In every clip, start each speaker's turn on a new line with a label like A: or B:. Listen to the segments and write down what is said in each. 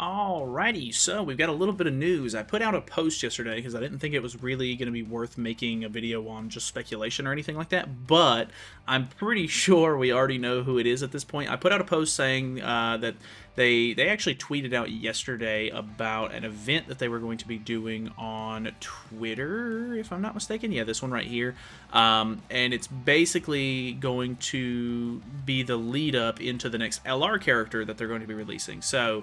A: Alrighty, so we've got a little bit of news. I put out a post yesterday because I didn't think it was really going to be worth making a video on just speculation or anything like that, but I'm pretty sure we already know who it is at this point. I put out a post saying that they actually tweeted out yesterday about an event that they were going to be doing on Twitter, if I'm not mistaken. Yeah, this one right here. And it's basically going to be the lead up into the next LR character that they're going to be releasing. So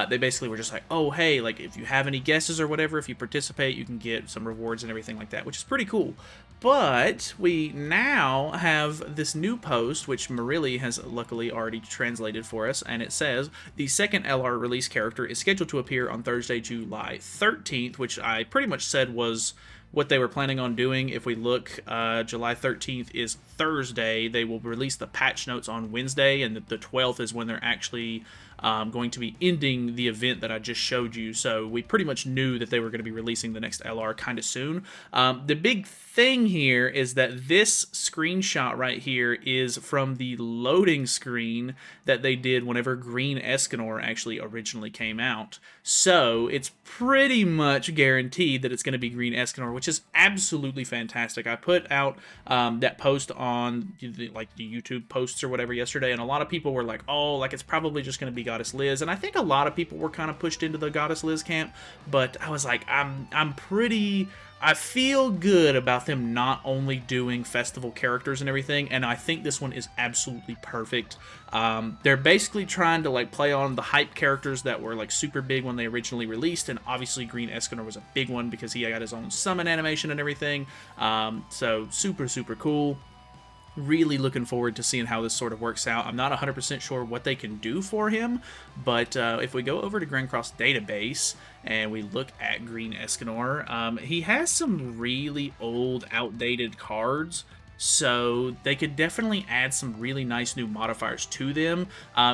A: they basically were just like, oh, hey, like if you have any guesses or whatever, if you participate, you can get some rewards and everything like that, which is pretty cool. But we now have this new post, which Marilli has luckily already translated for us, and it says, the second LR release character is scheduled to appear on Thursday, July 13th, which I pretty much said was what they were planning on doing. If we look, July 13th is Thursday. They will release the patch notes on Wednesday, and the 12th is when they're actually going to be ending the event that I just showed you. So we pretty much knew that they were going to be releasing the next LR kind of soon. The big thing here is that this screenshot right here is from the loading screen that they did whenever Green Escanor actually originally came out. So it's pretty much guaranteed that it's going to be Green Escanor, which is absolutely fantastic. I put out that post on the YouTube posts or whatever yesterday, and a lot of people were like, oh, like it's probably just going to be Goddess Liz. And I think a lot of people were kind of pushed into the Goddess Liz camp, but I was like, I feel good about them not only doing festival characters and everything, and I think this one is absolutely perfect. They're basically trying to like play on the hype characters that were like super big when they originally released, and obviously Green Escanor was a big one because he got his own summon animation and everything. So super cool. Really looking forward to seeing how this sort of works out. I'm not 100% sure what they can do for him, but if we go over to Grand Cross Database and we look at Green Escanor, he has some really old, outdated cards, so they could definitely add some really nice new modifiers to them.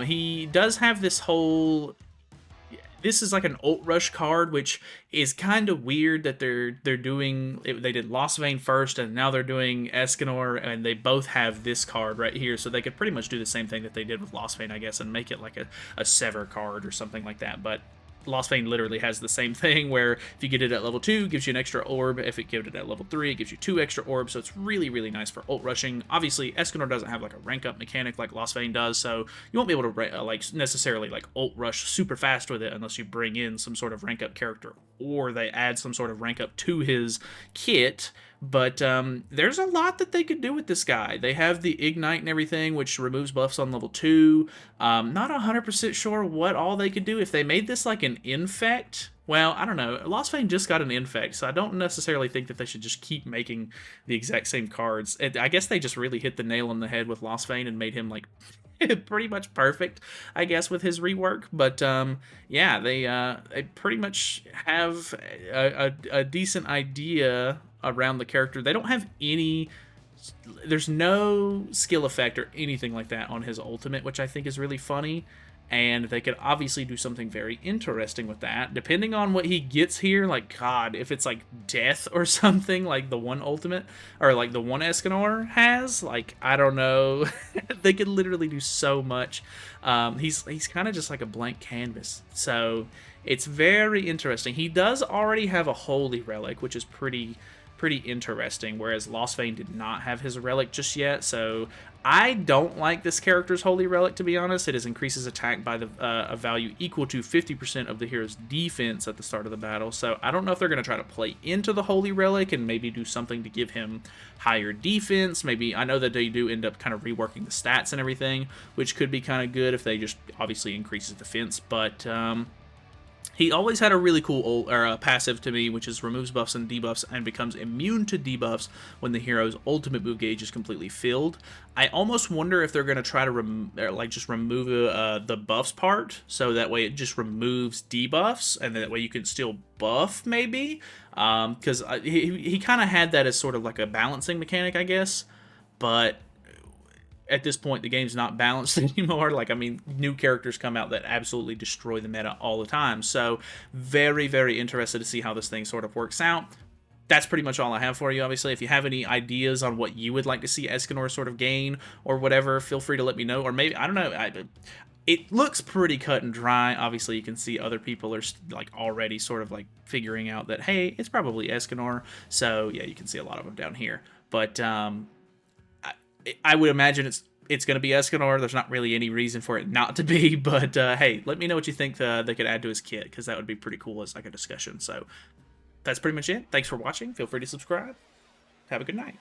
A: He does have this whole... This is like an Ult Rush card, which is kind of weird that they're doing... They did Lost Vein first, and now they're doing Escanor, and they both have this card right here, so they could pretty much do the same thing that they did with Lost Vein, I guess, and make it like a Sever card or something like that, but... Lost Vein literally has the same thing, where if you get it at level 2, it gives you an extra orb. If it gives it at level 3, it gives you 2 extra orbs, so it's really nice for ult rushing. Obviously, Escanor doesn't have like a rank up mechanic like Lost Vein does, so you won't be able to like necessarily like ult rush super fast with it unless you bring in some sort of rank up character, or they add some sort of rank up to his kit. But there's a lot that they could do with this guy. They have the Ignite and everything, which removes buffs on level 2. Not 100% sure what all they could do. If they made this like an Infect, well, I don't know. Lost Vein just got an Infect, so I don't necessarily think that they should just keep making the exact same cards. I guess they just really hit the nail on the head with Lost Vein and made him like pretty much perfect, I guess, with his rework. But yeah, they pretty much have a decent idea around the character. They don't have any... There's no skill effect or anything like that on his ultimate, which I think is really funny. And they could obviously do something very interesting with that, depending on what he gets here. Like, God, if it's like death or something, like the one ultimate, or like the one Escanor has, like, I don't know. They could literally do so much. He's kind of just like a blank canvas. So it's very interesting. He does already have a Holy Relic, which is pretty interesting, whereas Lost Vein did not have his relic just yet. So I don't like this character's Holy Relic, to be honest. It increases attack by a value equal to 50% of the hero's defense at the start of the battle. So I don't know if they're going to try to play into the Holy Relic and maybe do something to give him higher defense. Maybe, I know that they do end up kind of reworking the stats and everything, which could be kind of good if they just obviously increases defense. But he always had a really cool passive to me, which is removes buffs and debuffs and becomes immune to debuffs when the hero's ultimate move gauge is completely filled. I almost wonder if they're going to try to just remove the buffs part, so that way it just removes debuffs, and that way you can still buff, maybe. Because he kind of had that as sort of like a balancing mechanic, I guess. But at this point, the game's not balanced anymore. Like, I mean, new characters come out that absolutely destroy the meta all the time. So very interested to see how this thing sort of works out. That's pretty much all I have for you, obviously. If you have any ideas on what you would like to see Escanor sort of gain or whatever, feel free to let me know. Or maybe, I don't know, it looks pretty cut and dry. Obviously, you can see other people are like already sort of like figuring out that, hey, it's probably Escanor. So yeah, you can see a lot of them down here. But I would imagine it's going to be Escanor. There's not really any reason for it not to be. But hey, let me know what you think they could add to his kit, because that would be pretty cool as like a discussion. So that's pretty much it. Thanks for watching. Feel free to subscribe. Have a good night.